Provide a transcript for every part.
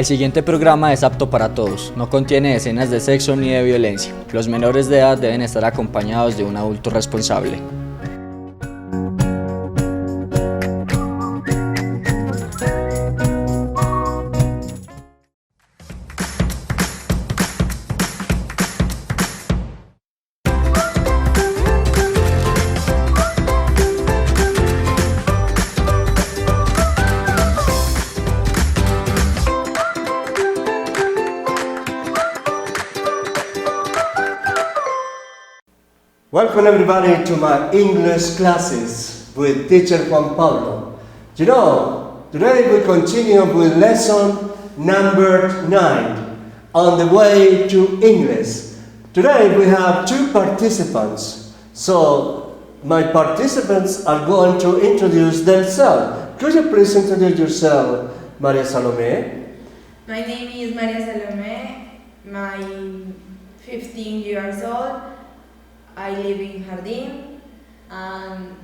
El siguiente programa es apto para todos, no contiene escenas de sexo ni de violencia. Los menores de edad deben estar acompañados de un adulto responsable. Welcome everybody to my English classes with teacher Juan Pablo. You know, today we continue with lesson number 9 on the way to English. Today we have two participants. So my participants are going to introduce themselves. Could you please introduce yourself, Maria Salome? My name is Maria Salome. I'm 15 years old. I live in Jardín and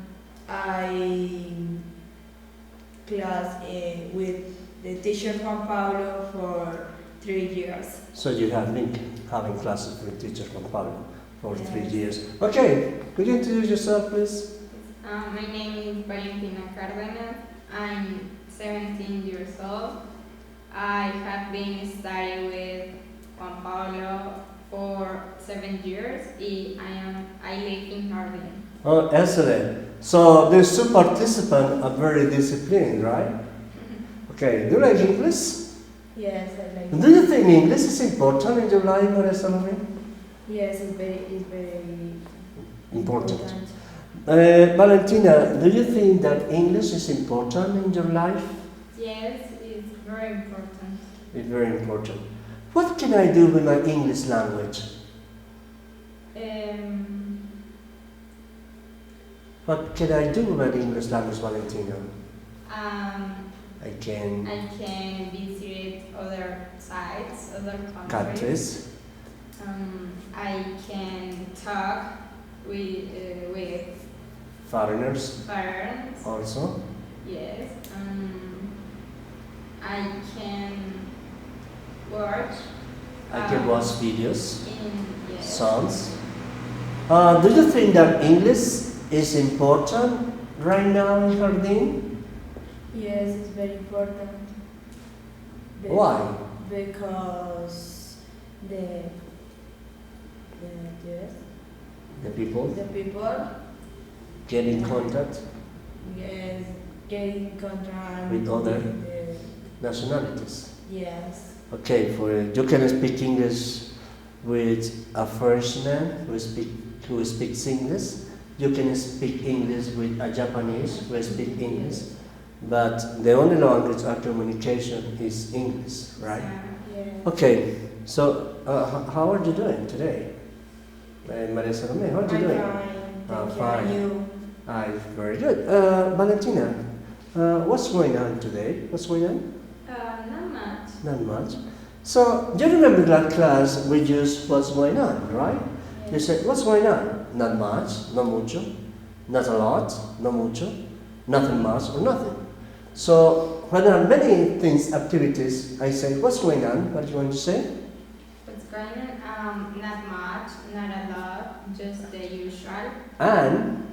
I class with the teacher Juan Pablo for 3 years. So you have been having classes with teacher Juan Pablo for 3 years. Okay, could you introduce yourself, please? My name is Valentina Cárdenas. I'm 17 years old. I have been studying with Juan Pablo for 7 years. I live in Jardín. Oh, excellent. So these two participants are very disciplined, right? Okay, do you like English? Yes, I like it. Do you think English is important in your life, Maria Salome? Yes, it's very Important. Valentina, do you think that English is important in your life? Yes, it's very important. It's very important. What can I do with my English language? What can I do with my English language, Valentina? I can visit other sites, other countries. I can talk with Foreigners parents. also. Yes. I can watch. I can watch videos, Yes. songs. Do you think that English is important right now in Jardín? Yes, it's very important. Why? Because the The people people get in contact yes, get in contact With other the- nationalities. yes. Okay, you can speak English with a Frenchman who speaks English. You can speak English with a Japanese who speaks English. But the only language of communication is English, right? Yeah. Okay, so how are you doing today? Maria Salome, how are you doing? Fine. Fine. Thank you. Very good. Valentina, what's going on today? What's going on? Not much. Not much. So, do you remember that class we used what's going on, right? Yes. You said, what's going on? Not much, no mucho. Not a lot, no mucho. Nothing much or nothing. So, when there are many things, activities, I say, what's going on? What are you going to say? What's going on? Not much, not a lot, just the usual. And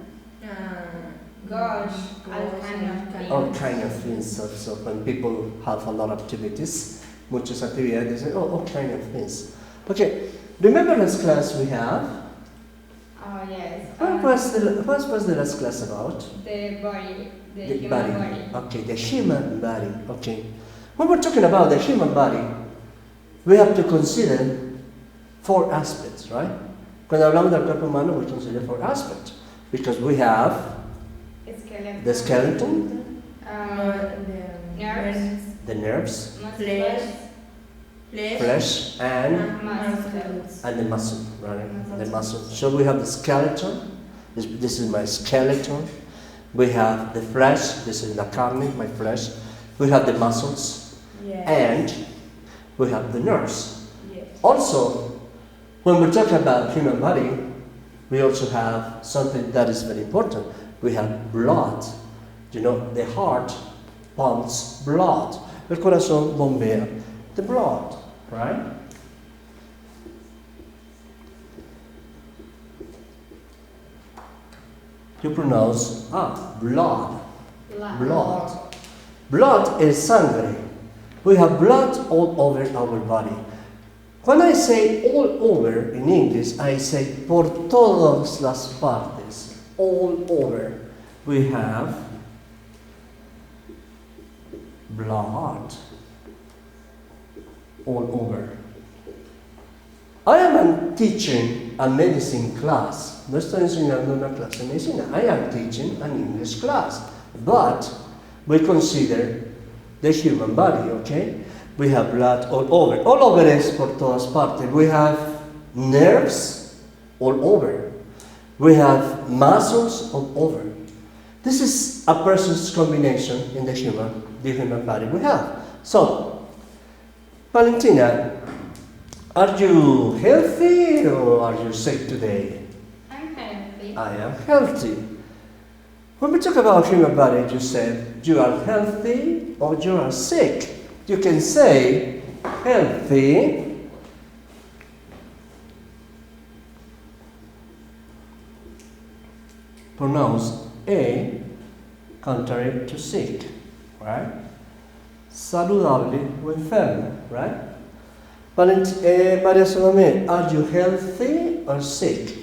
Gosh, all kind of things. all kind of things. So when people have a lot of activities, muchas actividades, they say, oh, all kind of things. Okay, remember last class we have? Oh yes. What was the last class about? The body, the The human body. Okay, the human body. Okay. When we're talking about the human body, we have to consider 4 aspects, right? Cuando hablamos del cuerpo humano, we consider 4 aspects. Because we have Skeleton. the skeleton, Nerves. the nerves, Muscles. flesh, and Muscles. the muscle, right? The muscle. So we have the skeleton. This is my skeleton. We have the flesh. This is la carne, my flesh. We have the muscles, Yes. and we have the nerves. Yes. Also, when we talk about human body, we also have something that is very important. We have blood. You know, the heart pumps blood. El corazón bombea the blood, right? You pronounce blood. Blood. Blood is sangre. We have blood all over our body. When I say all over in English, I say por todas las partes. All over. We have blood all over. I am teaching a medicine class. No estoy enseñando una clase de medicina. I am teaching an English class. But we consider the human body, okay? We have blood all over. All over es por todas partes. We have nerves all over. We have muscles all over. This is a person's combination in the human body we have. So, Valentina, are you healthy or are you sick today? I'm healthy. I am healthy. When we talk about human body, you said you are healthy or you are sick. You can say healthy, pronounce A, contrary to sick, right? Saludable o enfermo, right? Maria Salome, are you healthy or sick?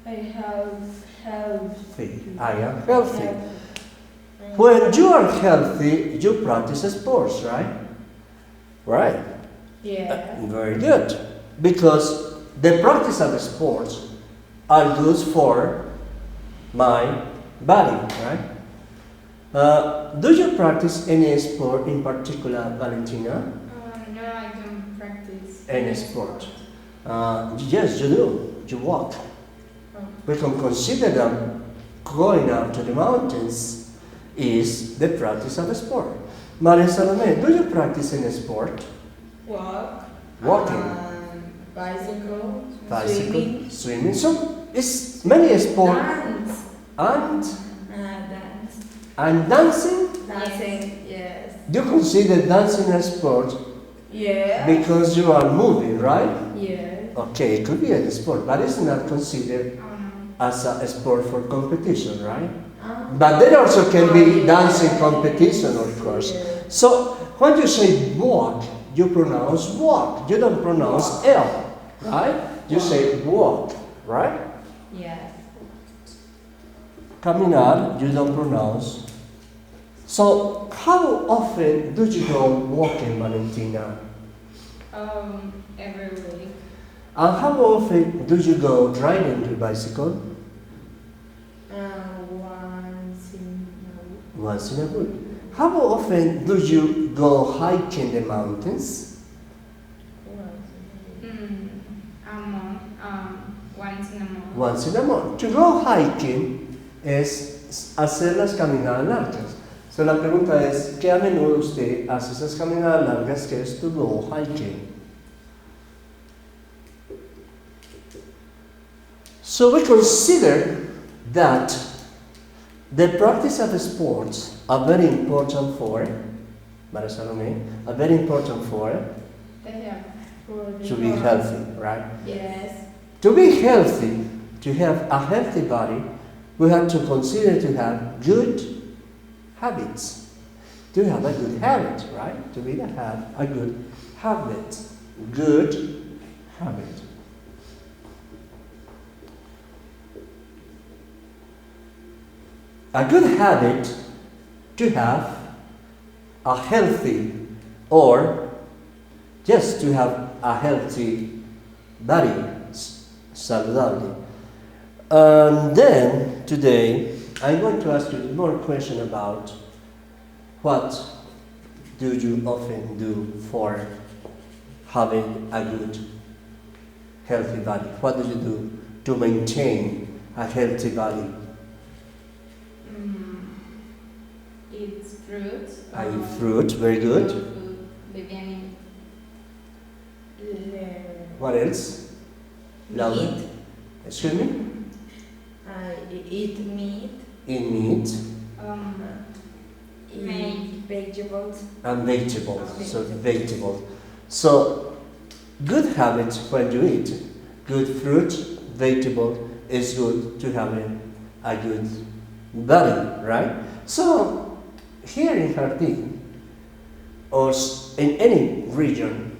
I have healthy. I am healthy. When you are healthy, you practice sports, right? Right. Yeah. Very good. Because the practice of the sports are good for my body, right? Do you practice any sport in particular, Valentina? No, I don't practice Any sport? Yes, you do. You walk. We can consider them going out to the mountains is the practice of a sport. Maria Salome, do you practice any sport? Walk. Walking. Bicycle. Swimming. So it's many sports. Dance. And Dance. and dancing. Dancing. Yes. You consider dancing a sport Yeah. because you are moving, right? Yeah. Okay, it could be a sport, but it's not considered Oh no. as a sport for competition, right? Uh, But there also can be dancing competition, of course. Yeah. So when you say walk, you pronounce walk. You don't pronounce L, right? You say walk, right? Yes. Caminar, you don't pronounce. So how often do you go walking, Valentina? Every week. And how often do you go riding your bicycle? Once in a week. Once in a week. How often do you go hiking the mountains? A month. Once in a month. Once in a month. To go hiking es hacer las caminadas largas. So la pregunta es, ¿qué a menudo usted hace esas caminadas largas que es to go hiking? So we consider that the practice of sports are very important for, Maria Salome, are very important for Yeah. to be healthy, right? Yes. To be healthy, to have a healthy body, we have to consider to have good habits. To have a good habit, right? To be to have a good habit. Good habit. A good habit to have a healthy or just to have a healthy body, saludable. And then today I'm going to ask you more question about what do you often do for having a good healthy body? What do you do to maintain a healthy body? Eat fruits. I eat fruit, very good. Beginning. What else? Louder. Meat. Excuse me? I eat meat. Eat meat Eat vegetables. and vegetables. So vegetables. So, good habits when you eat. Good fruit, vegetable is good to have a good body, right? So, here in Jardín, or in any region,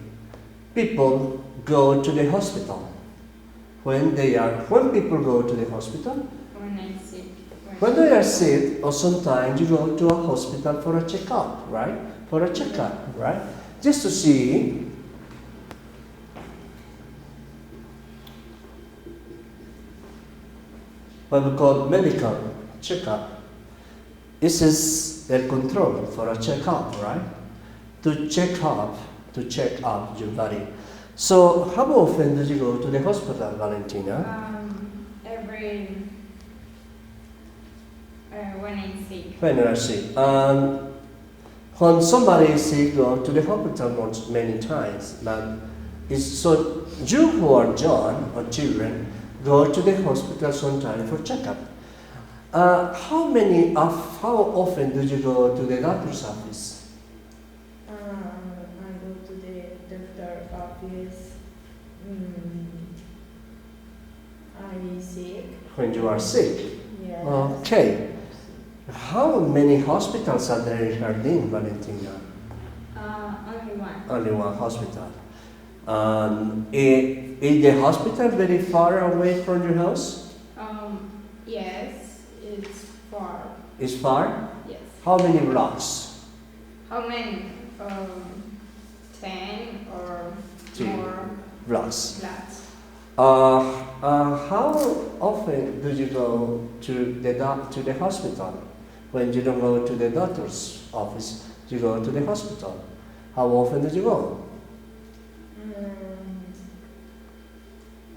people go to the hospital. When people go to the hospital? When I'm sick. When they are sick, or sometimes you go to a hospital for a checkup, right? For a checkup, right? Just to see what we call medical checkup. This is a control for a checkup, right? To check up your body. So, how often do you go to the hospital, Valentina? When I'm sick. When you are sick. And when somebody is sick, go to the hospital many times. But so you who are young or children go to the hospital sometime for checkup. How often do you go to the doctor's office? I go to the doctor office. I sick. When you are sick. Yes. Okay. How many hospitals are there in Jardín, Valentina? Only one. Only one hospital. Is the hospital very far away from your house? Yes, it's far. It's far? Yes. How many blocks? How many? 10 or 2 more blocks. flats. How often do you go to the hospital? When you don't go to the doctor's office, you go to the hospital. How often do you go?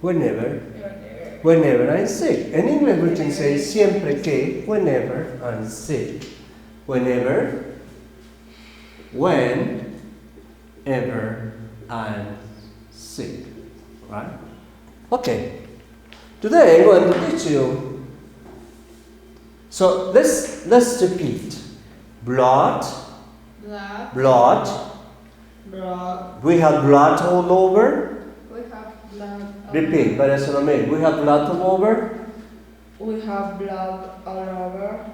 Whenever I'm sick. In English we can say siempre que, whenever I'm sick. Whenever I'm sick. Right? Okay. Today I'm going to teach you. So let's repeat. Blood. We have blood all over. We have blood. Repeat, para eso no me. We have blood all over. We have blood all over.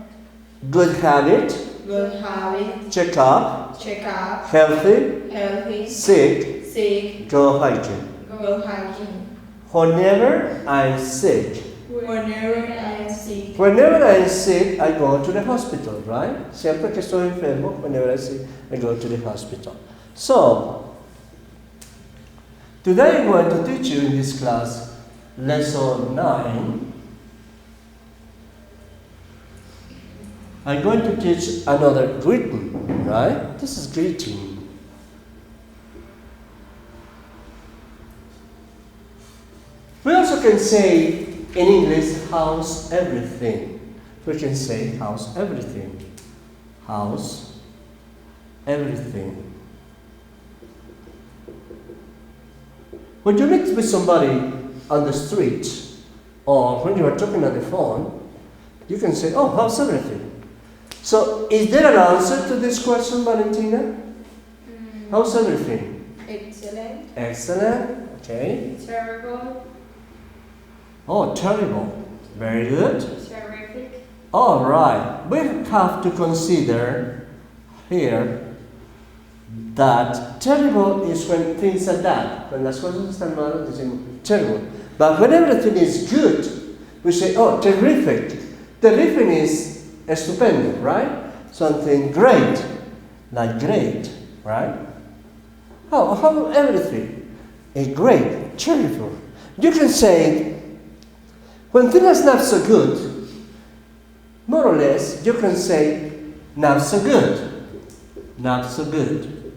Good habit. Good habit. Check up. Check up. Healthy. Sick. Sick. Go hygiene. Go hygiene. Whenever I'm sick. Whenever I am sick. Whenever I'm sick, I go to the hospital, right? Siempre que estoy enfermo, whenever I'm sick, I go to the hospital. So, today I'm going to teach you in this class, lesson 9. I'm going to teach another greeting, right? This is greeting. We also can say in English, how's everything? We can say, how's everything? How's everything? When you meet with somebody on the street, or when you are talking on the phone, you can say, oh, how's everything? So, is there an answer to this question, Valentina? How's everything? Excellent. Excellent. Okay. Terrible. Oh, terrible. Very good. Terrific. All right. We have to consider here that terrible is when things are bad. When las cosas están malas, decimos terrible. But when everything is good, we say, oh, terrific. Terrific is estupendo, right? Something great, like great, right? How everything is great, cheerful. You can say, when things are not so good, more or less, you can say, not so good. Not so good.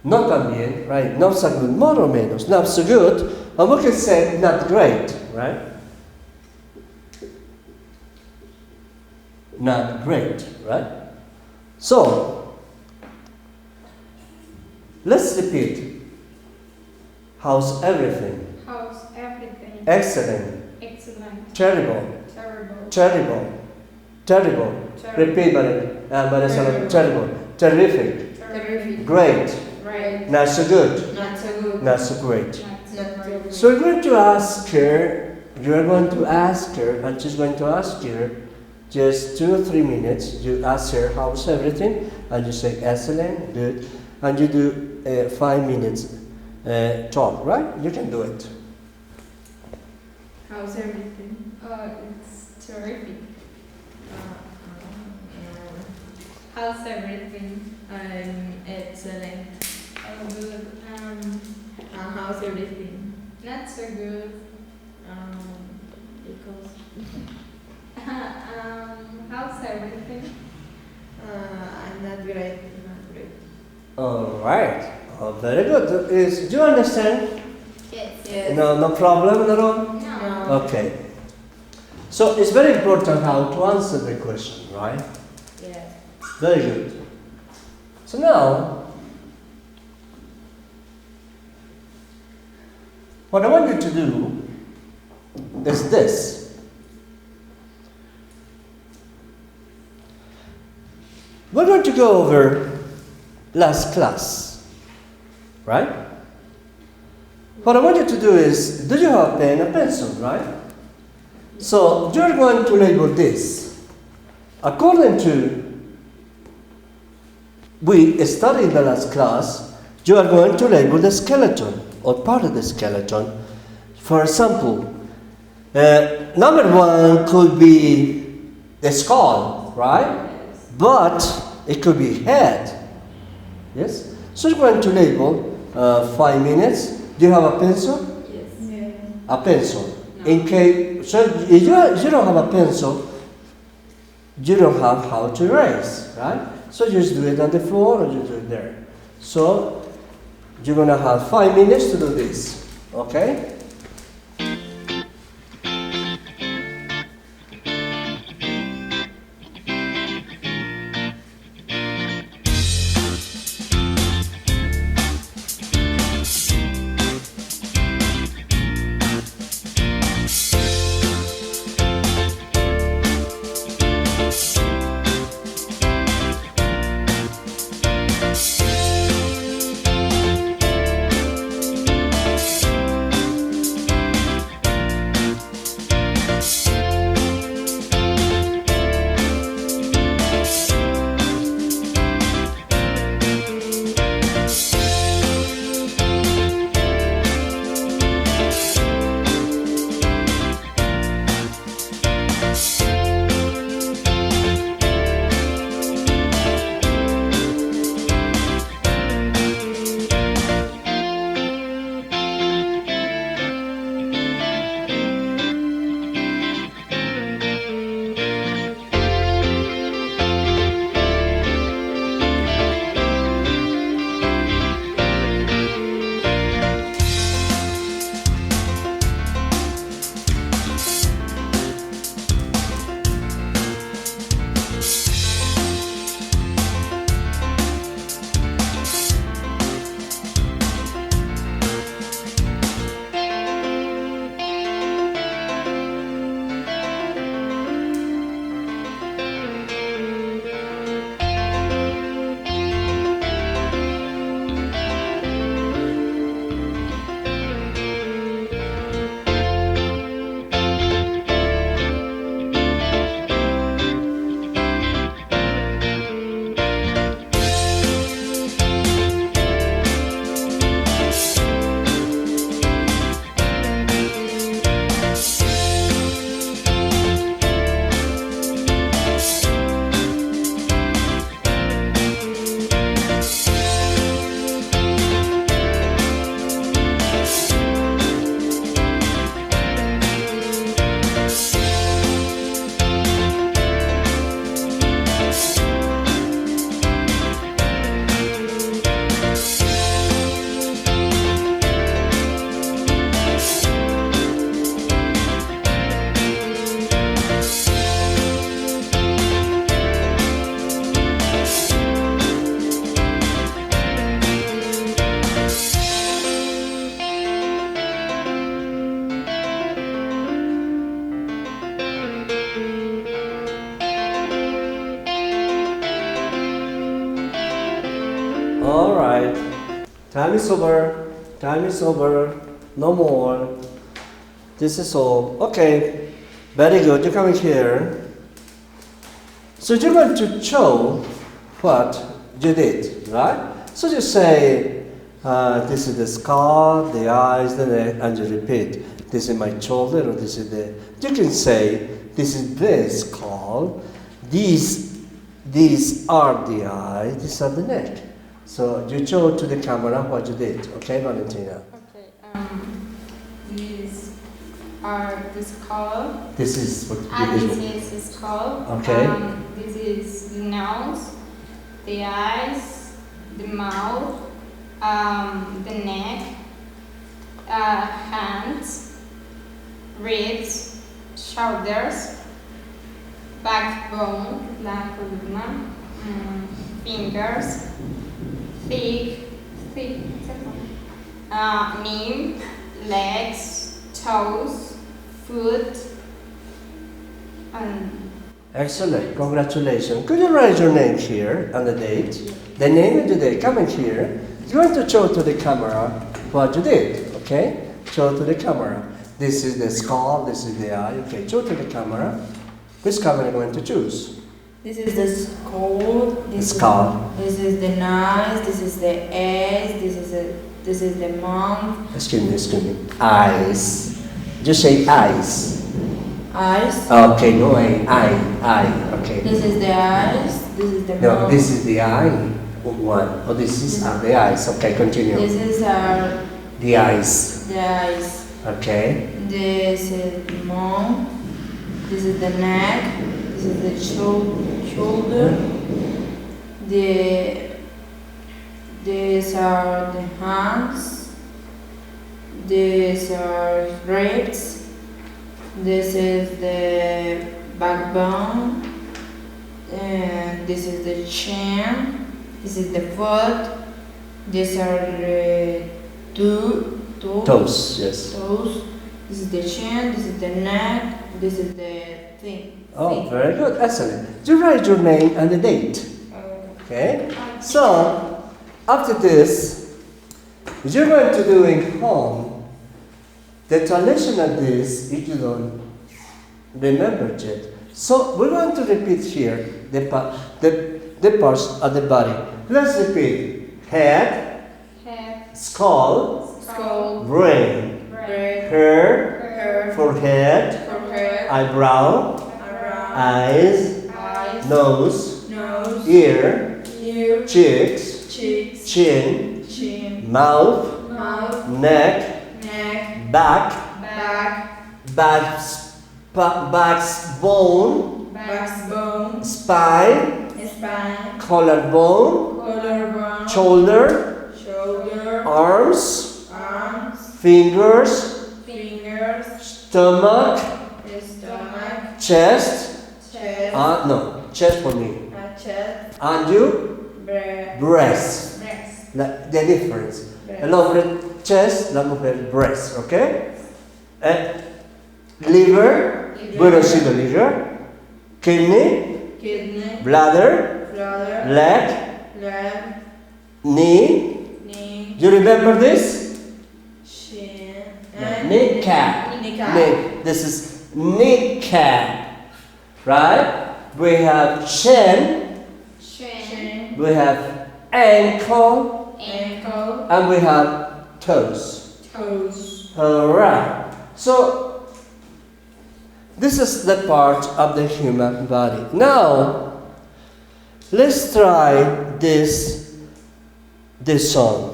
Not también, right? Not so good, more or menos. Not so good, and we can say, not great, right? Not great, right? So, let's repeat. How's everything? How's everything? Excellent. Excellent. Terrible. Terrible. Terrible. Terrible. Terrible. Repeat, Vanessa. Terrible. Terrific. Terrific. Great. Great. Not so good. Not so good. Not so great. Not so good. So you're going to ask her, and she's going to ask you just 2 or 3 minutes. You ask her how's everything, and you say excellent, good, and you do 5 minutes talk, right? You can do it. How's everything? It's terrific. How's everything? Excellent. Oh, good. How's everything? Not so good. Because How's everything? I'm not great. Not great. All right. Oh, very good. Do you understand? Yes. No problem at all? No. Okay. So it's very important how to answer the question, right? Yeah. Very good. So now, what I want you to do is this. We're going to go over last class, right? What I want you to do is, do you have a pen and pencil, right? So you're going to label this. According to we studied in the last class, you are going to label the skeleton or part of the skeleton. For example, number 1 could be the skull, right? But it could be head. Yes? So you're going to label 5 minutes. Do you have a pencil? Yes. Yeah. A pencil. No. In case, so if you don't have a pencil, you don't have how to erase, right? So you just do it on the floor or you do it there. So you're gonna have 5 minutes to do this, okay? right. Time is over. Time is over. No more. This is all. Okay. Very good. You're coming here. So you're going to show what you did, right? So you say, this is the scalp, the eyes, the neck, and you repeat. This is my shoulder, or this is the. You can say, this is the scalp. These are the eyes. These are the neck. So you show to the camera what you did. Okay, Valentina. Okay. These are the skull. This is what. This is the skull. Okay. This is the nose, the eyes, the mouth, the neck, hands, ribs, shoulders, backbone, la columna, fingers, feet, knee, legs, toes, foot, and Excellent. Congratulations. Could you write your name here and the date? The name and the date. Come in here. You want to show to the camera what you did. Okay? Show to the camera. This is the skull. This is the eye. Okay. Show to the camera. Which camera are you going to choose? This is the skull. Skull. This is the nose. This is the eyes. This is the mouth. Excuse me. Eyes. Just say eyes. Eyes. Okay, no eye. Okay. This is the eyes. This is the No, mouth. this is the eye. One. Oh, this is the eyes. Okay, continue. This is The eyes. the eyes. Okay. This is the mouth. This is the neck. This is the shoulder. These are the hands. These are ribs. This is the backbone. And this is the chin. This is the foot. These are the Toes, yes. toes. This is the chin. This is the neck. This is the thing. Oh, very good. Excellent. You write your name and the date. Okay? So, after this, you're going to do in home the translation of this if you don't remember yet. So, we're going to repeat here the parts of the body. Let's repeat. Head, skull, brain, hair, forehead, eyebrow, eyes, nose, ear, cheeks, chin, mouth, neck, back, backbone, spine, collarbone, shoulder, arms, fingers, stomach, chest, no, chest for me, and you, breast. The difference. El hombre chest, la mujer breast, okay? Liver, bueno, sí, the liver, kidney, bladder, leg, knee. You remember this? Kneecap. This is kneecap, right? We have chin, we have ankle, and we have toes. Alright. So, this is the part of the human body. Now, let's try this song.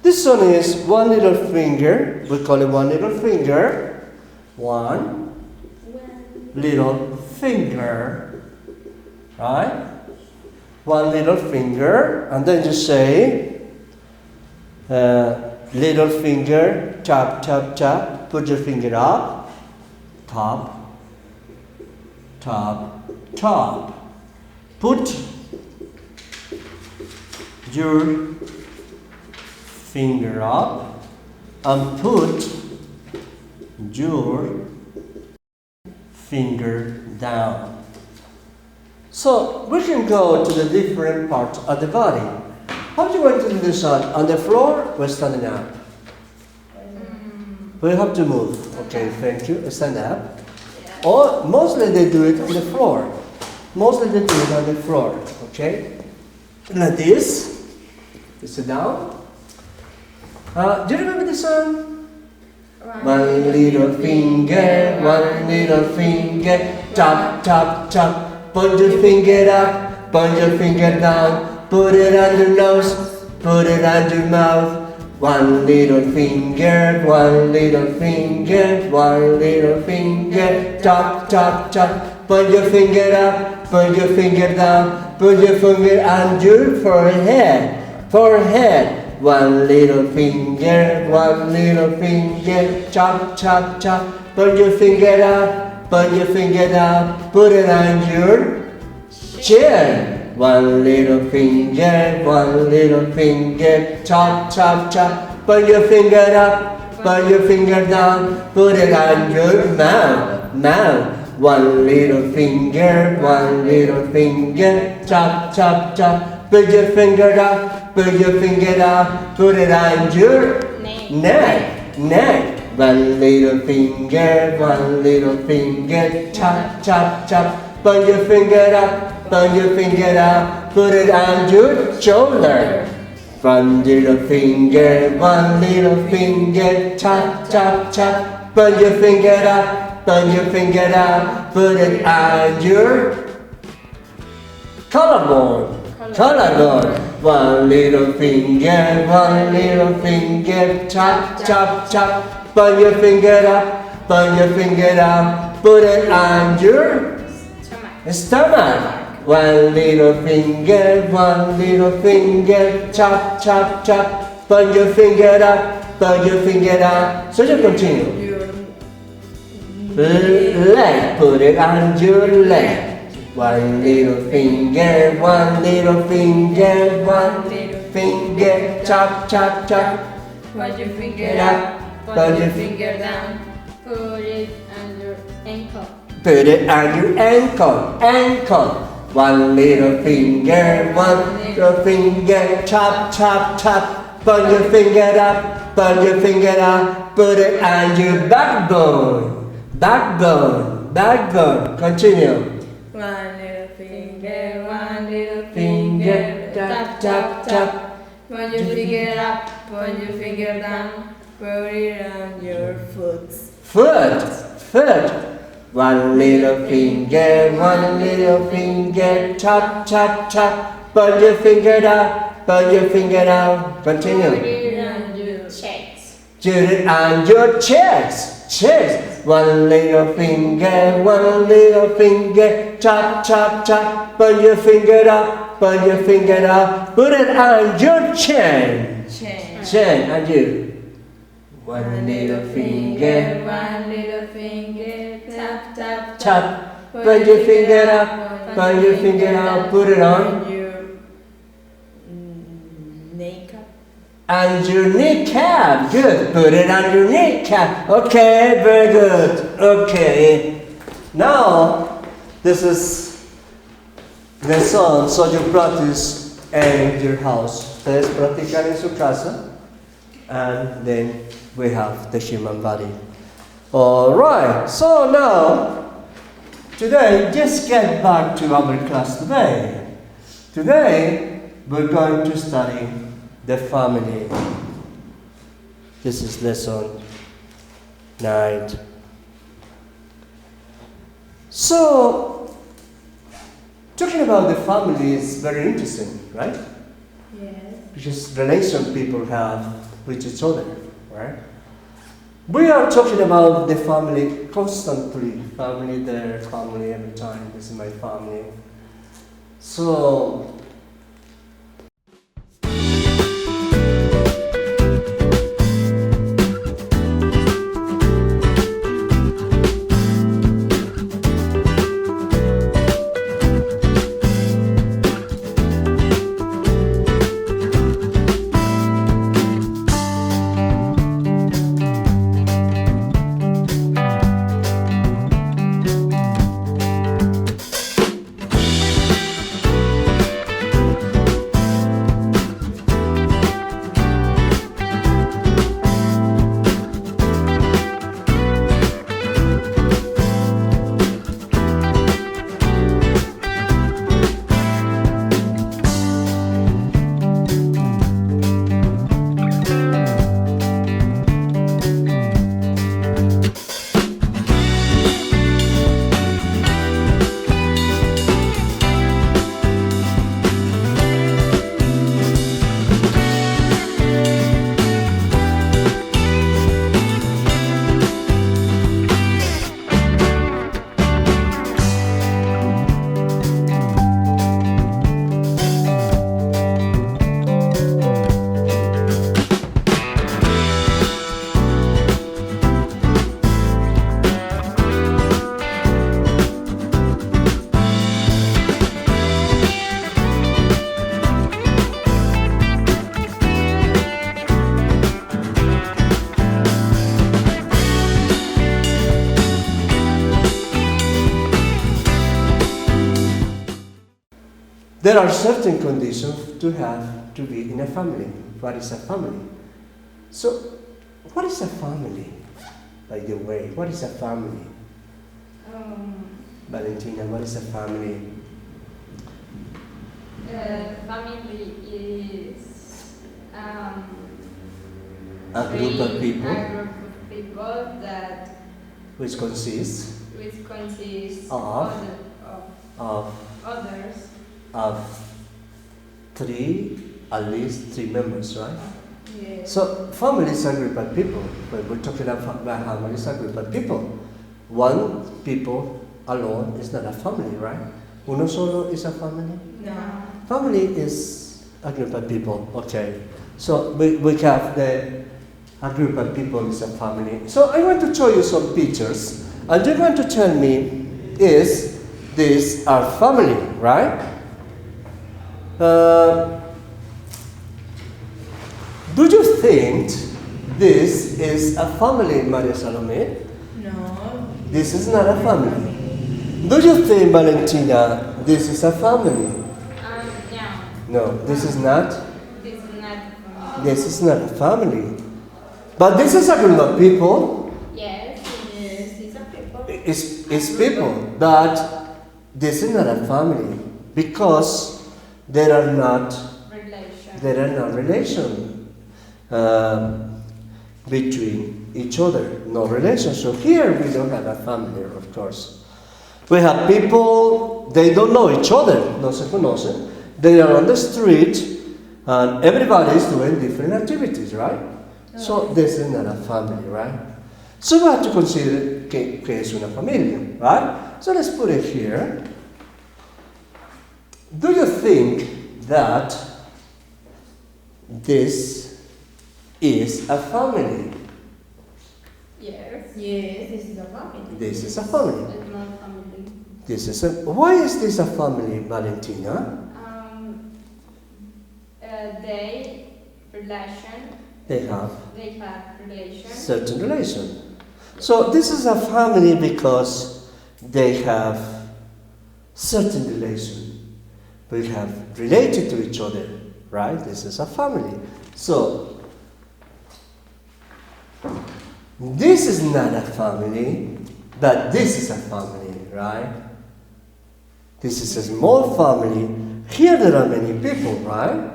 This one is one little finger. We call it one little finger. One little finger. Right? One little finger. And then you say, little finger, tap, tap, tap. Put your finger up. Top, top, top. Put your finger up and put your finger down. So we can go to the different parts of the body. How do you want to do this on the floor or standing up? We have to move. Okay, thank you. Stand up. Or mostly they do it on the floor. Mostly they do it on the floor. Okay? Like this. You sit down. Do you remember the song? One little finger, tap, tap, tap. Point your finger up, point your finger down. Put it on your nose, put it on your mouth. One little finger, tap, tap, tap. Point your finger up, point your finger down. Put your finger on your forehead, forehead. One little finger, chop, chop, chop. Put your finger up, put your finger down. Put it on your chin. One little finger, chop, chop, chop. Put your finger up, put your finger down. Put it on your mouth, mouth. One little finger, chop, chop, chop. Put your finger up, put your finger down. Put it on your neck, neck. One little finger, chop, chop, chop. Put your finger up, put your finger up. Put it on your shoulder. One little finger, chop, chop, chop. Put your finger up, put your finger up. Put it on your collarbone. Collarbone. One little finger, chop, chop, chop. Put your finger up, put your finger up. Put it on your stomach. One little finger, chop, chop, chop. Put your finger up, put your finger up. So you continue. Leg, put it on your leg. One little finger, chop, chop, chop. Put your finger up, put your finger down. Put it on your ankle. Put it on your ankle, ankle. One little finger, chop, chop, chop. Put your finger up, put your finger up. Put it on your backbone, backbone, backbone. Continue. One little finger, tap, tap, tap. Put your finger up, put your finger down. Put it on your foot. Foot, foot. One little finger, chop, chop, chop. Put your finger up, put your finger down. Continue. Put it on your chest. Put it on your chest, chest. One little finger, chop, chop, chop. Put your finger up, put your finger up. Put it on your chin, chin, and you. One little finger, tap, tap, chop. Put your finger up, put your finger up. Put it on. your kneecap. And your kneecap, good. Put it on your kneecap. Okay, very good. Okay. Now, this is the song, so you practice in your house. Ustedes practican en su casa, and then we have the human body. All right. So now, today, just get back to our class today. Today, we're going to study the family. This is lesson 9. So, talking about the family is very interesting, right? Yes. Because relation people have with each other, right? We are talking about the family constantly. Family there, family every time. This is my family. So, there are certain conditions to have to be in a family. What is a family? So, what is a family? By the way, what is a family? Valentina, what is a family? Family is A group of people a group of people that which consists of of others. at least three members, right? Yes. So family is a group of people. When we're talking about family, is a group of people. One people alone is not a family, right? Uno solo is a family. No. Family is a group of people. Okay. So we have a group of people is a family. So I want to show you some pictures, and you're going to tell me is this our family, right? Do you think this is a family, Maria Salome? No. This is not a family. Do you think, Valentina, this is a family? No, No, this is not. this is not. This is not a family. But this is a group of people. Yes. Yes, these are people. It's people, but this is not a family because there are not relation between each other. No relation. So here we don't have a family, of course. We have people, they don't know each other, no se conocen. They are on the street and everybody is doing different activities, right? So this is not a family, right? So we have to consider que es una familia, right? So let's put it here. Do you think that this is a family? Yes. Yes, this is a family. This is a family. It's not family. This is a. Why is this a family, Valentina? They They have relation. certain relation. So this is a family because they have certain relation. We have related to each other, right? This is a family. So this is not a family, but this is a family, right? This is a small family. Here there are many people, right?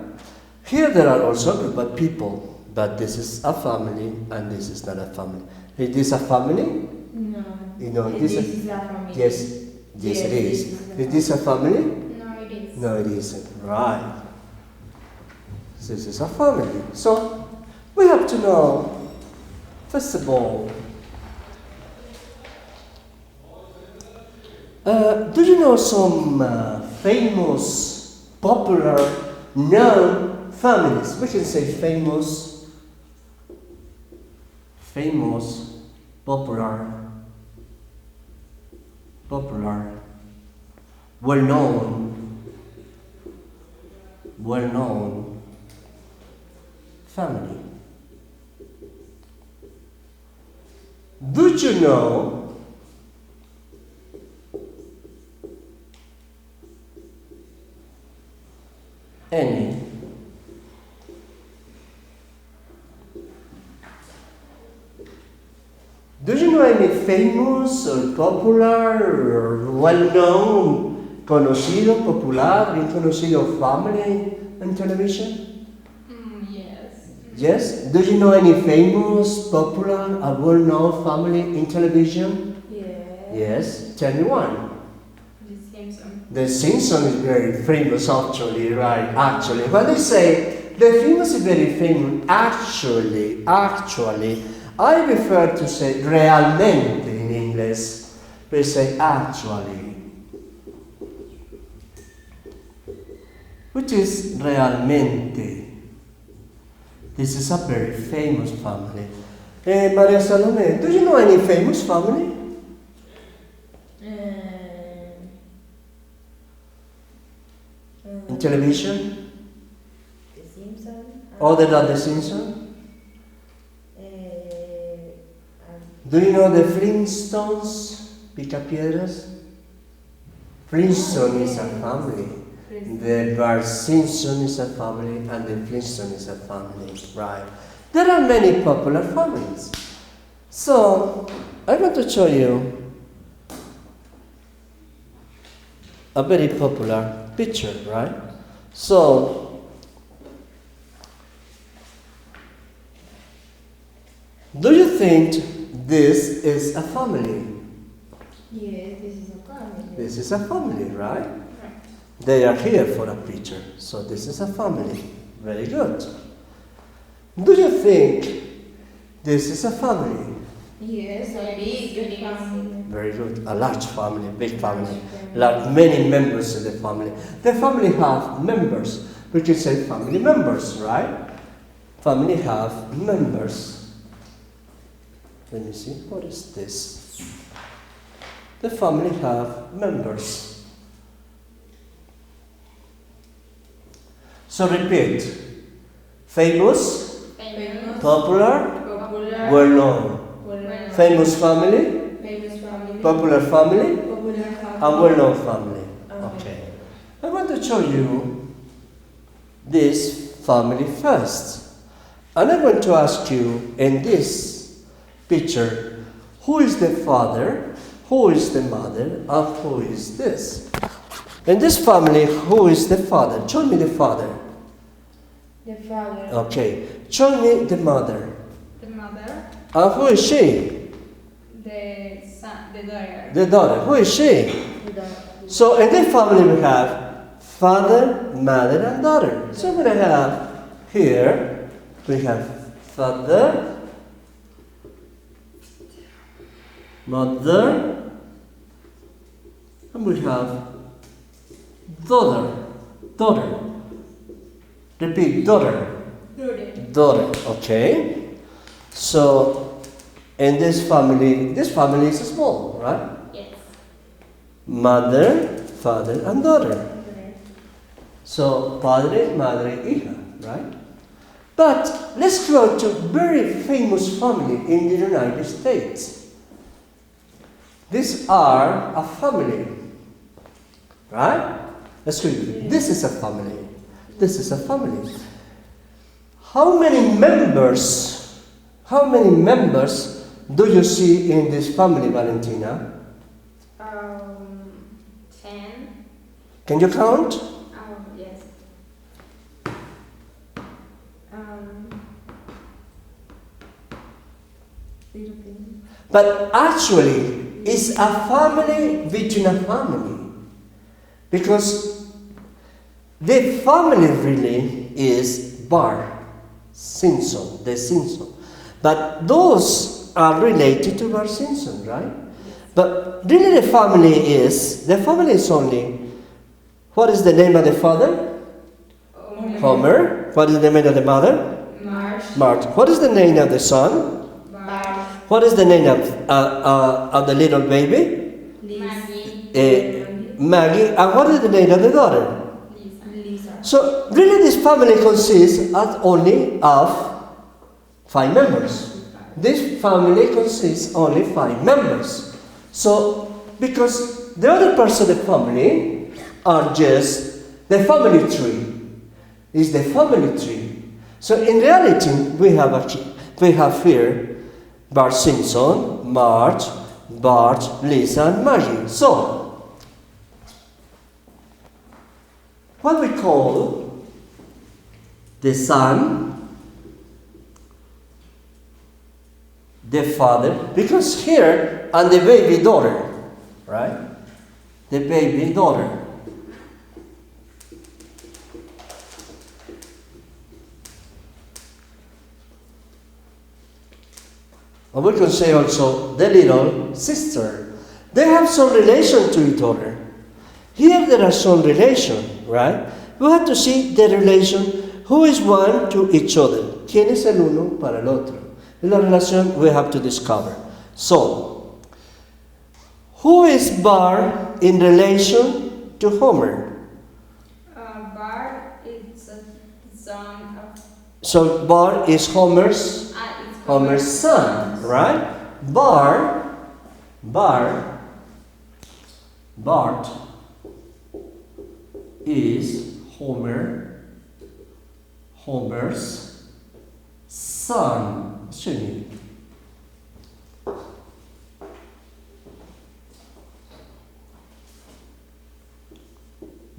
Here there are also a group of people, but this is a family and this is not a family. Is this a family? No. You know, This this is a family. yes, yes, it is. Is this a family? No, it is. No, it isn't. Right. This is a family. So we have to know, first of all, do you know some famous, popular, known families? We can say famous, popular, well-known family. Do you know any famous or popular or well-known, conocido, popular, bien conocido family on television? Yes. Yes? Do you know any famous, popular, or well-known family in television? Yes. Yes? Tell me one. The Simpsons. The Simpsons is very famous actually, right? Actually, when they say the famous is very famous, actually, I prefer to say realmente in English. We say actually. Which is realmente. This is a very famous family. Maria Salome, do you know any famous family? In television? The Simpsons. Other than the Simpsons? Do you know the Flintstones? Picapiedras? Flintstone is a family. The Bart Simpson is a family and the Flintstone is a family, right? There are many popular families. So, I want to show you a very popular picture, right? So, do you think this is a family? Yes, this is a family. This is a family, right? They are here for a picture, so this is a family. Very good. Do you think this is a family? Yes, a big family. Very good. A large family, big family. Like many members of the family. The family have members. We can say family members, right? Family have members. Let me see, what is this? The family have members. So repeat. Famous, Famous. popular, Popular. well known. Well-known. Famous family, Famous family. popular family, Popular family. and well-known family. Okay. Okay. I want to show you this family first. And I'm going to ask you in this picture, who is the father, who is the mother, and who is this? In this family, who is the father? Show me the father. The father. Okay. Show me the mother. The mother. And who is she? The son. The daughter. The daughter. Who is she? The daughter. So in this family we have father, mother, and daughter. So we're going to have here, we have father, mother, and we have daughter. Daughter. Repeat, daughter. Daughter, okay. So in this family is small, right? Yes. Mother, father, and daughter. So, padre, madre, hija, right? But let's go to very famous family in the United States. These are a family, right? Let's go. This is a family. This is a family. How many members do you see in this family, Valentina? 10. Can you count? Yes. But actually, it's a family within a family. Because the family really is Bart Simpson, the Simpson. But those are related to Bart Simpson, right? But really the family is only, what is the name of the father? Homer. What is the name of the mother? Marge. What is the name of the son? What is the name of the little baby? Maggie. And what is the name of the daughter? Lisa. So really this family consists only of 5 members. This family consists only 5 members. So because the other parts of the family are just the family tree. Is the family tree. So in reality we have here Bart Simpson, Marge, Bart, Lisa, and Maggie. So what we call the son, the father, because here, and the baby daughter, right? The baby daughter. And we can say also the little sister. They have some relation to each other. Here there are some relation, right? We have to see the relation, who is one to each other. ¿Quién es el uno para el otro? Es la relación we have to discover. So, who is Bart in relation to Homer? Bart is a son of. So Bart is Homer's son, right? Bart is Homer's son. Excuse me.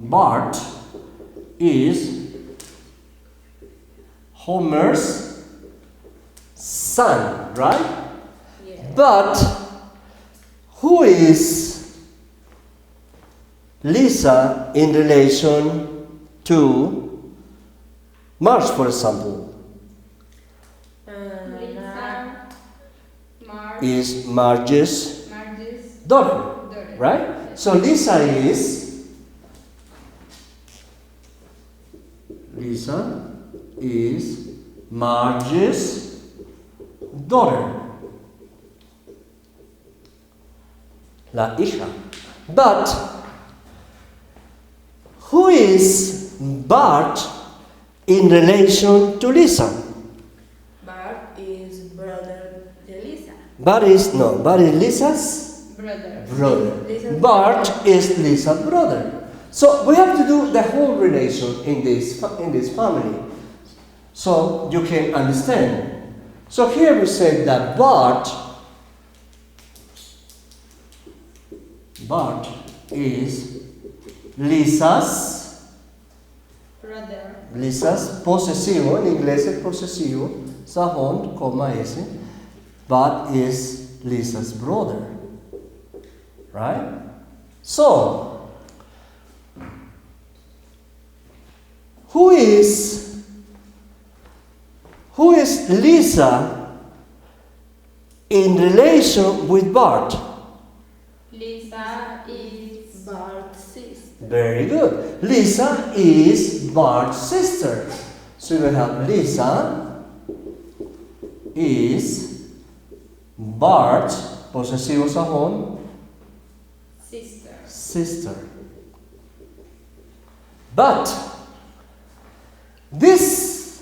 Bart is Homer's son, right? Yeah. But who is Lisa in relation to Marge, for example? Lisa, Marge, Is Marge's Marge's daughter, right? So Lisa is Marge's daughter, la hija. But who is Bart in relation to Lisa? Bart is brother de Lisa. Bart is Lisa's brother. brother. Lisa's Bart is Lisa's brother. So we have to do the whole relation in this family, so you can understand. So here we say that Bart is Lisa's posesivo, en inglés es posesivo, sajón, coma ese. Bart is Lisa's brother, right? So who is Lisa in relation with Bart? Lisa is Bart's sister. Very good. Lisa is Bart's sister. So we have Lisa is Bart, posesivo sajón, sister. But this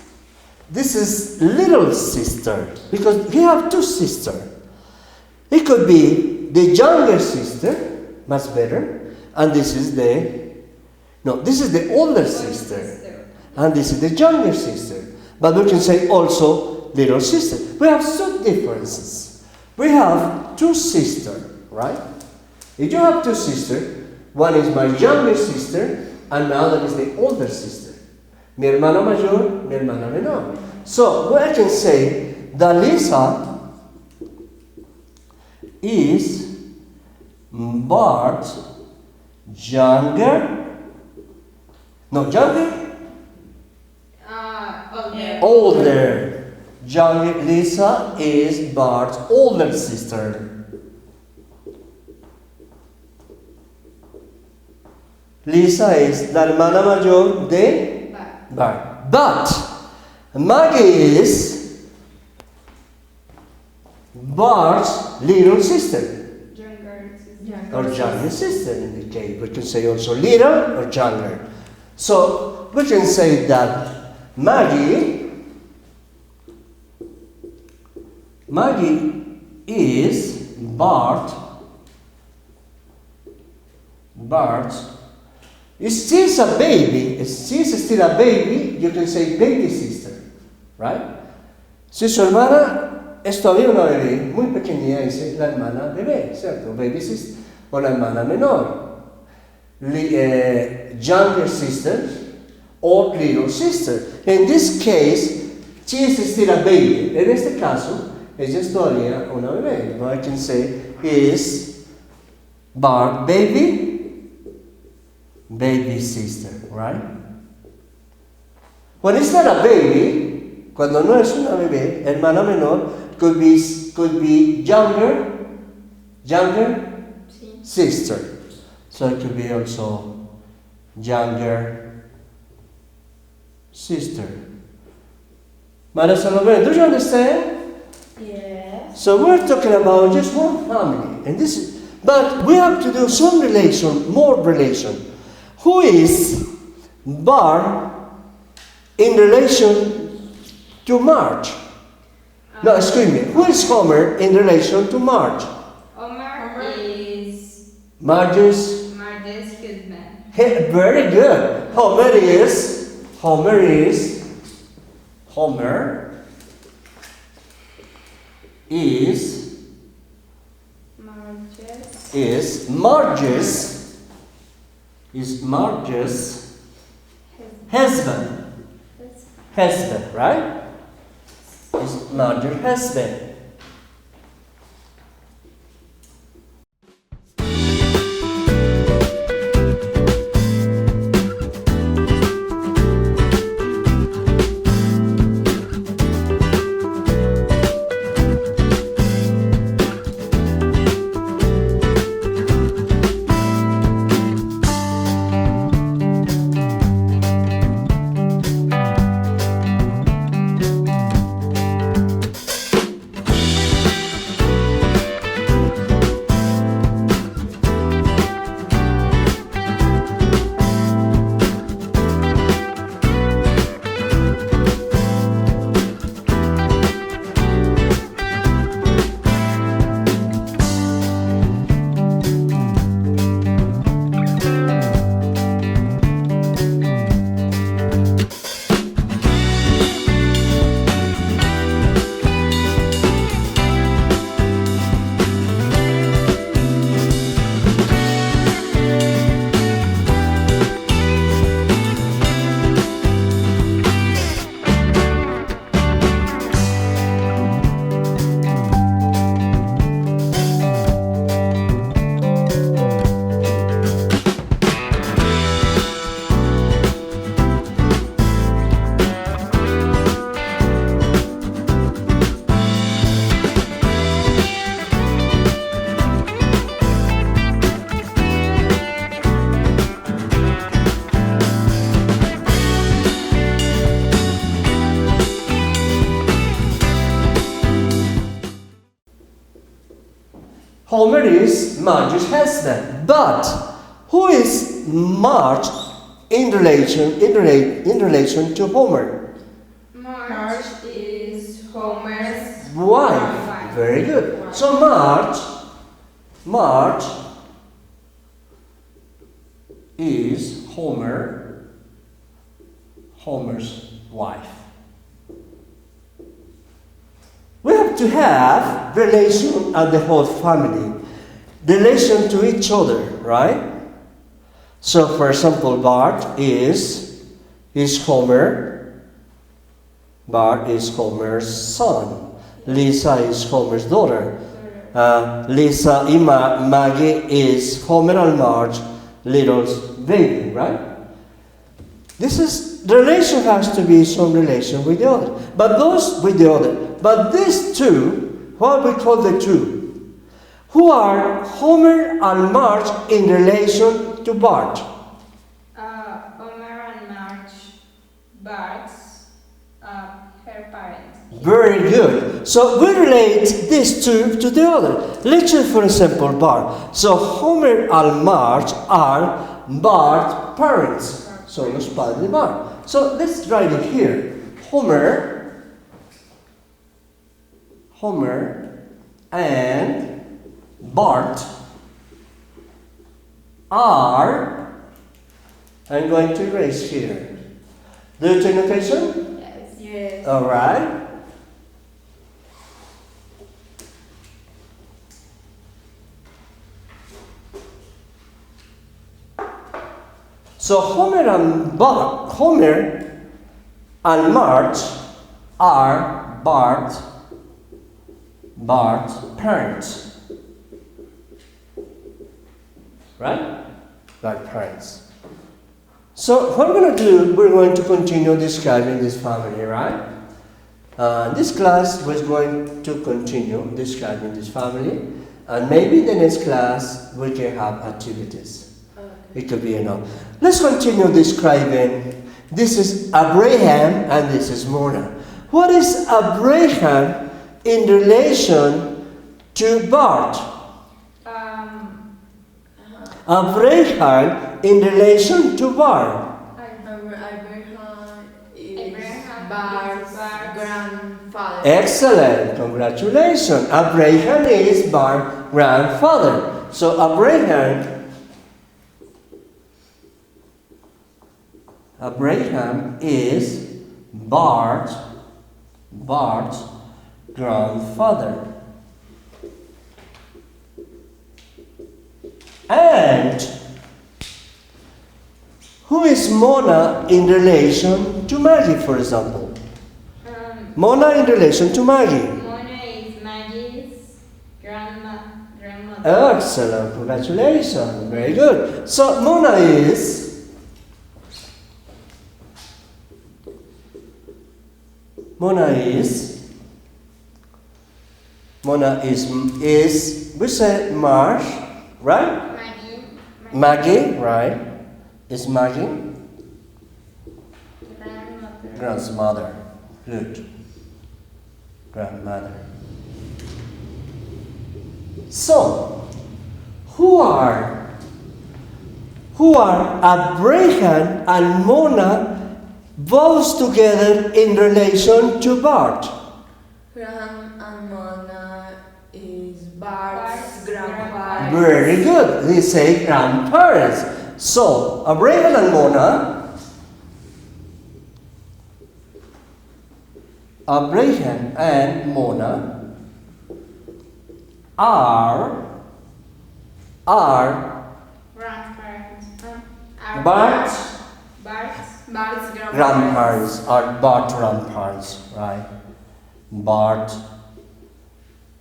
is little sister, because we have two sisters. It could be the younger sister, much better, and this is the older sister, and this is the younger sister. But we can say also little sister. We have some differences. We have two sisters, right? If you have two sisters, one is my younger sister, and the other is the older sister. Mi hermana mayor, mi hermana menor. So I can say that Lisa is Bart's older. Lisa is Bart's older sister. Lisa es la hermana mayor de Bart. But Maggie is Bart's little sister. Or younger sister in the case. We can say also little or younger. So we can say that Maggie is Bart. If she's a baby, if she's still a baby, you can say baby sister, right? Si su hermana es todavía una bebé muy pequeña, dice la hermana bebé, ¿cierto? Baby sister, o la hermana menor. Younger sister or little sister. In this case, she is still a baby. En este caso, ella es todavía una bebé. Now I can say, is Bart baby sister, right? When it's not a baby, cuando no es una bebé, hermana menor, could be younger sister. So it could be also younger sister. Maria Salome, do you understand? Yes. So we're talking about just one family, but we have to do some relation, more relation. Who is Bart in relation to Marge? No, excuse me. Who is Homer in relation to Marge? Homer is Marge's husband. Very good. Homer is Marge's husband. Husband, right? Is Marge's husband. Homer is Marge's husband, but who is Marge in relation to Homer? Marge is Homer's Wife. Very good. So Marge is Homer's wife. We have to have relation at the whole family, relation to each other, right? So, for example, Bart is Homer. Bart is Homer's son. Lisa is Homer's daughter. Maggie is Homer and Marge, little's baby, right? The relation has to be some relation with the other. But these two, what we call the two, who are Homer and Marge in relation to Bart? Homer and Marge, Bart's her parents. Very good. So we relate these two to the other. Let's say, for example, Bart. So Homer and Marge are Bart's parents. So los padres de Bart. So let's write it here. Homer and Bart are, I'm going to erase here. Do you take notation? Yes. All right. So Homer and Marge are Bart's parents. Right? Bart's parents. So what we're going to do, we're going to continue describing this family, right? This class was going to continue describing this family, and maybe the next class we can have activities. It could be enough. Let's continue describing. This is Abraham and this is Mona. What is Abraham in relation to Bart? Abraham in relation to Bart. Abraham is Bart's grandfather. Excellent. Congratulations. Abraham is Bart's grandfather. So Abraham Abraham is Bart's grandfather. And who is Mona in relation to Maggie, for example? Mona in relation to Maggie. Mona is Maggie's grandmother. Excellent, congratulations, very good. So Mona is we say Marsh, right? Maggie, right? Is Maggie? Grandmother. Good. Grandmother. So, who are Abraham and Mona both together in relation to Bart? Graham and Mona is Bart's grandparents. Very good. They say grandparents. So, Abraham and Mona are Grandparents. Bart's grandparents, are Bart grandparents, right? Bart,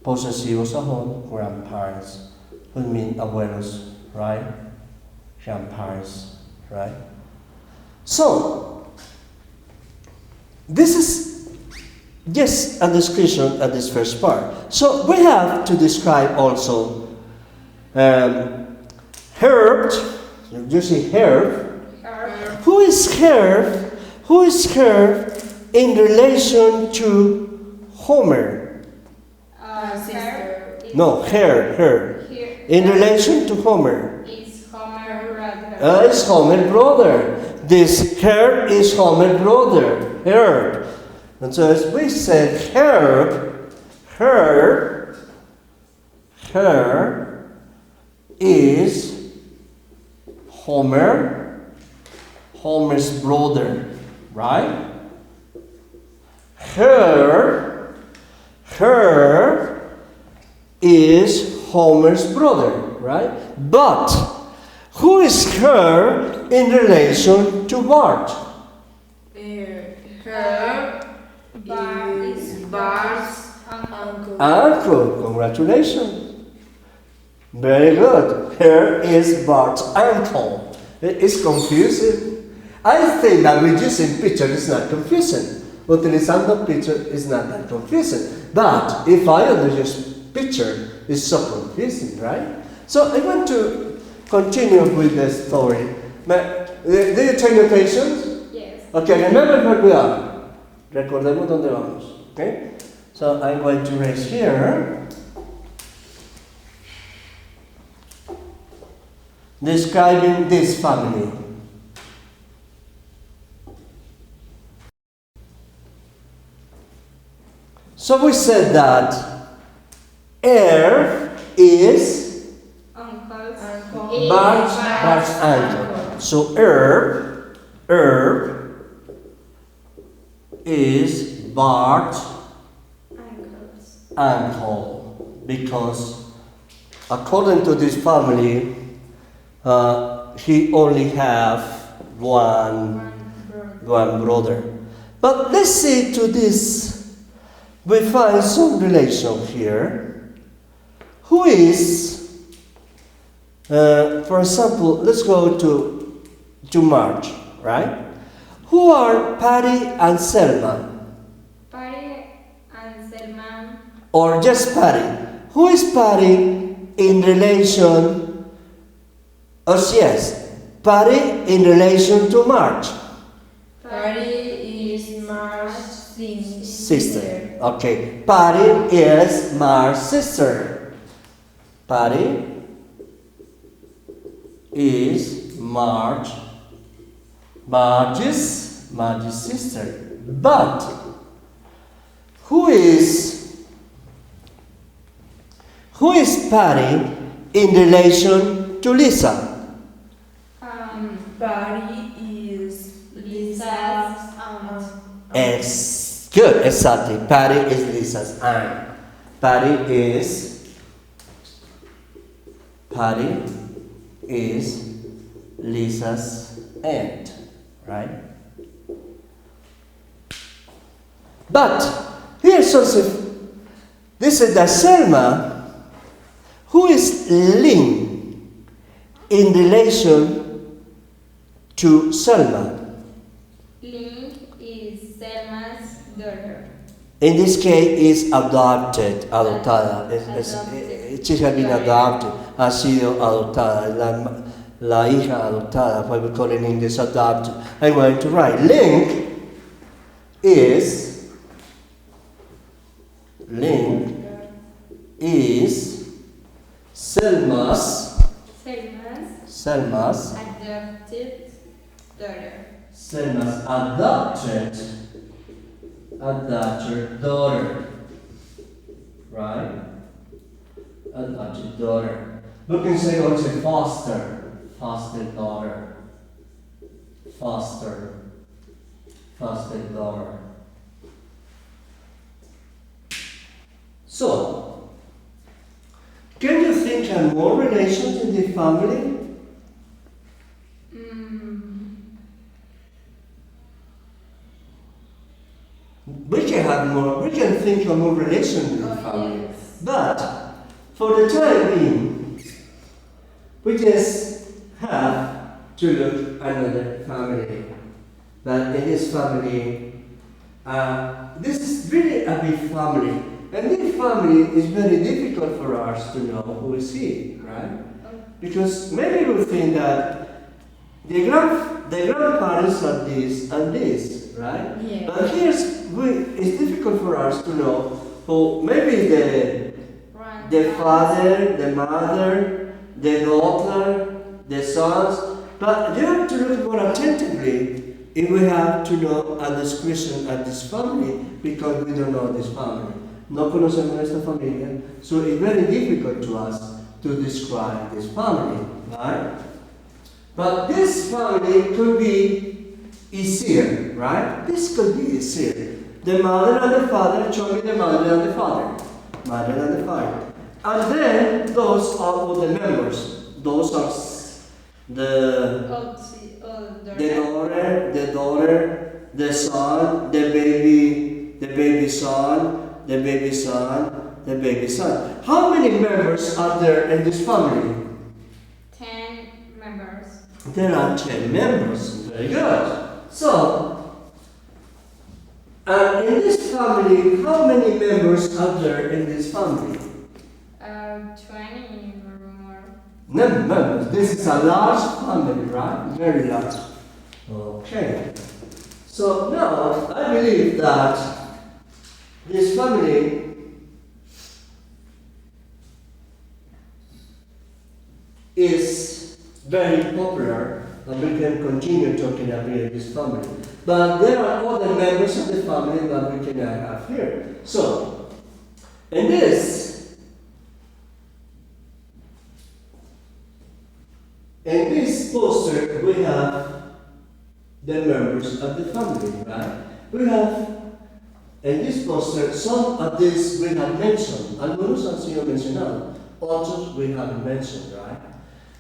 posesivos ahon, grandparents, would mean abuelos, right? Grandparents, right? So, this is just a description at this first part. So, we have to describe also Herb. You see Herb. Who is Herb? Who is Herb in relation to Homer? sister. No, her. In relation to Homer. Is Homer brother. Is Homer brother. This Herb is Homer brother. Herb. And so as we said, Herb is Homer's brother, right? Her is Homer's brother, right? But who is her in relation to Bart? Her is Bart's uncle. Uncle, congratulations. Very good. Her is Bart's uncle. It's confusing. I think that with using picture is not confusing. Utilizando picture is not that confusing. But if I use picture, it's so confusing, right? So I want to continue with the story. Do you take notations? Yes. Okay, remember where we are. Recordemos donde vamos. Okay? So I'm going to raise here. Describing this family. So we said that Herb is Uncles. Bart's uncle. So Herb is Bart's uncle because according to this family, he only have one brother. But let's see to this. We find some relation here. Who is, for example, let's go to March, right? Who are Patty and Selma? Patty and Selma. Or just Patty? Who is Patty in relation? Oh yes, Patty in relation to March. Patty is March's Sister. Okay, Patty is March's sister. Patty is March's sister. But who is Patty in relation to Lisa? Patty is Good, exactly. Patty is Lisa's aunt. Patty is Lisa's aunt, right? But here's also, this is the Selma, who is Lynn in relation to Selma. Lynn is Selma's daughter. In this case, is adopted, adoptada. She has been adopted, ha sido adoptada, la hija adoptada, what we call in English adopted. I'm going to write, Lynn is Selma's adopted daughter. Selma's adopted daughter, right? Adopted daughter. We can say also foster daughter, foster daughter. So, can you think of more relations in the family? We can think of more relations in the family. Yes. But, for the time being, we just have to look at another family. But in this family, this is really a big family. And this family is very difficult for us to know who is he, right? Because maybe we think that the grandparents are this and this, right? Yeah. But it's difficult for us to know who maybe the father, the mother, the daughter, the sons. But you have to look more attentively if we have to know a description of this family, because we don't know this family. No conocemos esta familia, so it's very difficult to us to describe this family, right? But this family could be easier, right? This could be easier. The mother and the father, show me the mother and the father. Mother and the father. And then those are all the members. Those are the daughter, the son, the baby son, the baby son. How many members are there in this family? 10 members. There are 10 members. Very good. So, in this family, how many members are there in this family? 20 or more. Members. This is a large family, right? Very large. Okay. So now, I believe that this family is very popular, and we can continue talking about this family. But there are other members of the family that we can have here. So, in this poster, we have the members of the family, right? We have en this poster, some of these we have mentioned, algunos han sido mencionados, otros we haven't mentioned, right?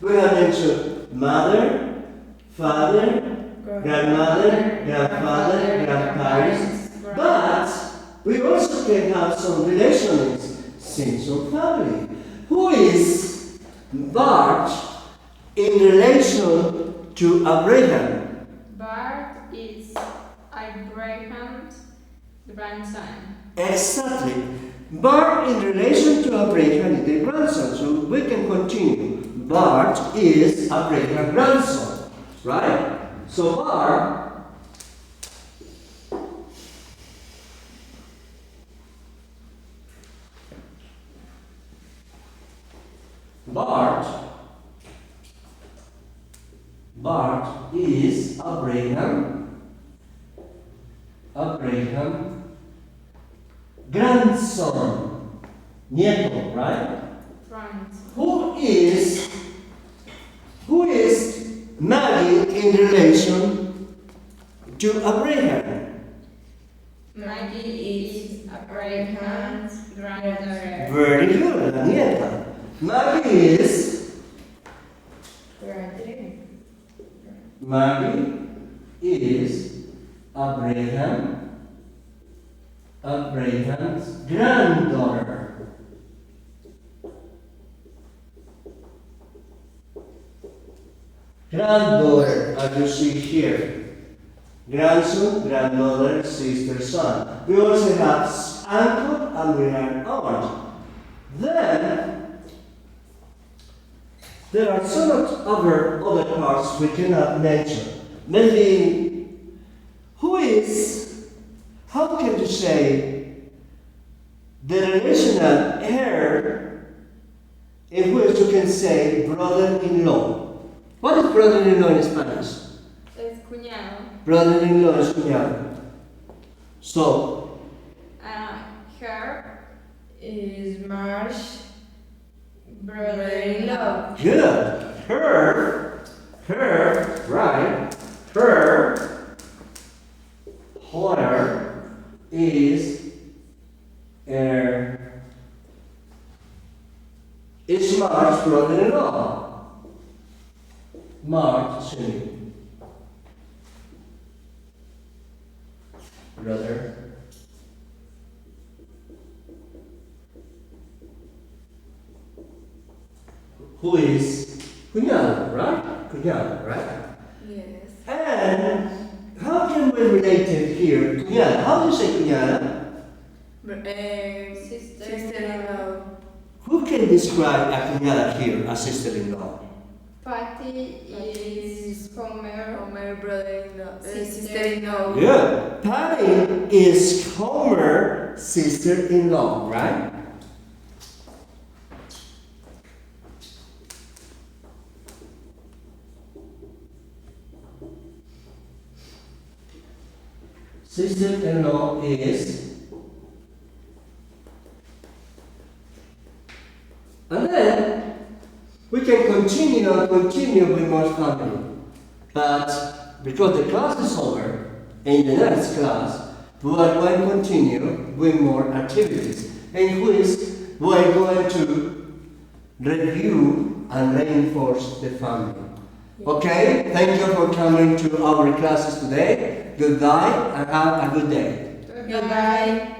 We have mentioned mother, father, grandmother, grandfather, grandparents, but we also can have some relations, some family. Who is Bart in relation to Abraham? Bart is Abraham's grandson. Exactly. Bart in relation to Abraham is the grandson, so we can continue. Bart is Abraham's grandson, right? So Bart is Abraham grandson, nieto, right? Grandson. Who is Maggie in relation to Abraham? Maggie is Abraham's granddaughter. Very good, la nieta. Maggie is Abraham's granddaughter. Granddaughter, as you see here. Grandson, granddaughter, sister, son. We also have uncle and we have aunt. Then, there are some other parts we cannot mention. Maybe, how can you say the relational heir in which you can say brother-in-law? What is brother-in-law in Spanish? Es cuñado. Brother-in-law is cuñado. So, Her Is Marsh brother-in-law? good. Her, right. Her is Mark's brother-in-law. Mark, Sunni. Brother. Who is cuñado, right? Cuñado, right? Yes. And how can we relate it here? Cuñada. How do you say cuñada? Sister-in-law. Who can describe a cuñada here, a sister-in-law? Patty is Homer brother-in-law. Sister. Sister-in-law. Good. Patty is Homer's sister-in-law, right? Sister-in-law is, and then we can continue with more family. But because the class is over, in the next class, we are going to continue with more activities in which we are going to review and reinforce the family. Okay, thank you for coming to our classes today. Goodbye and have a good day. Goodbye.